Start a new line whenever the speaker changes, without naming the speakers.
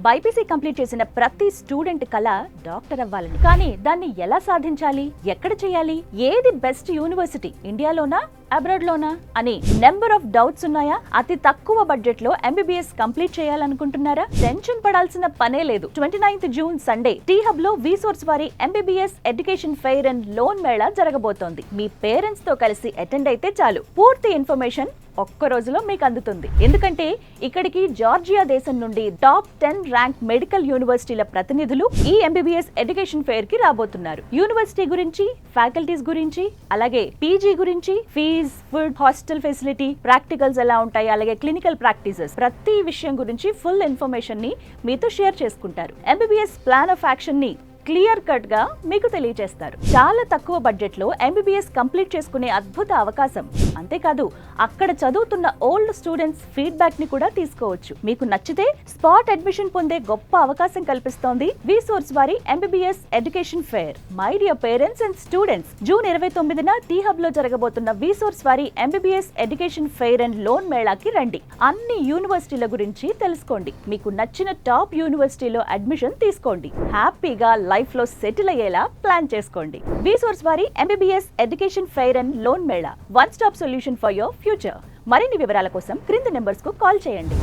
BiPC complete చేసిన ప్రతి student కళ డాక్టర్ అవ్వాలని. కానీ దాన్ని ఎలా సాధించాలి, ఎక్కడ చేయాలి, ఏది బెస్ట్ యూనివర్సిటీ, ఇండియాలోనా అబ్రాడ్ లోనా అని నెంబర్ ఆఫ్ డౌట్స్ ఉన్నాయా? అతి తక్కువ బడ్జెట్ లో ఎంబీబీఎస్ కంప్లీట్ చేయాలనుకుంటున్నారా? టెన్షన్ పడాల్సిన పనే లేదు. 29th June Sunday tea hub లో విసోర్స్ వారి MBBS education fair and loan Mela జరగబోతోంది. మీ పేరెంట్స్ తో కలిసి అటెండ్ అయితే చాలు, పూర్తి ఇన్ఫర్మేషన్ ఒక్క రోజులో మీకు అందుతుంది. ఎందుకంటే ఇక్కడికి జార్జియా దేశం నుండి టాప్ 10 ర్యాంక్ మెడికల్ యూనివర్సిటీల ప్రతినిధులు ఈ ఎంబీబీఎస్ ఎడ్యుకేషన్ ఫెయిర్ కి రాబోతున్నారు. యూనివర్సిటీ గురించి, ఫ్యాకల్టీస్ గురించి, అలాగే పీజీ గురించి, fees, food, hostel facility, practicals ఎలా ఉంటాయి, అలాగే క్లినికల్ ప్రాక్టీసెస్, ప్రతి విషయం గురించి ఫుల్ ఇన్ఫర్మేషన్ ని మీతో షేర్ చేసుకుంటారు. ఎంబీబీఎస్ ప్లాన్ ఆఫ్ యాక్షన్ ని క్లియర్ కట్ గా మీకు తెలియజేస్తారు. చాలా తక్కువ బడ్జెట్ లో ఎంబీబీఎస్ కంప్లీట్ చేసుకునే అద్భుత అవకాశం. అంతేకాదు అక్కడ చదువుతున్న ఓల్డ్ స్టూడెంట్స్ ఫీడ్బ్యాక్ ని కూడా తీసుకోవచ్చు. మీకు నచ్చితే స్పాట్ అడ్మిషన్ పొందే గొప్ప అవకాశం కల్పిస్తోంది విసోర్స్ వారి MBBS education fair. My dear parents and students, June 29న టీ హబ్ లో జరగబోతున్న విసోర్స్ వారి MBBS education fair and loan మేళాకి రండి. అన్ని యూనివర్సిటీల గురించి తెలుసుకోండి. మీకు నచ్చిన టాప్ యూనివర్సిటీలో అడ్మిషన్ తీసుకోండి. హ్యాపీగా లైఫ్ లో సెటిల్ అయ్యేలా ప్లాన్ చేసుకోండి. విసోర్స్ వారి MBBS education fair and loan Mela, one stop solution for your future. మరిన్ని వివరాల కోసం క్రింది నెంబర్స్ కు కాల్ చేయండి.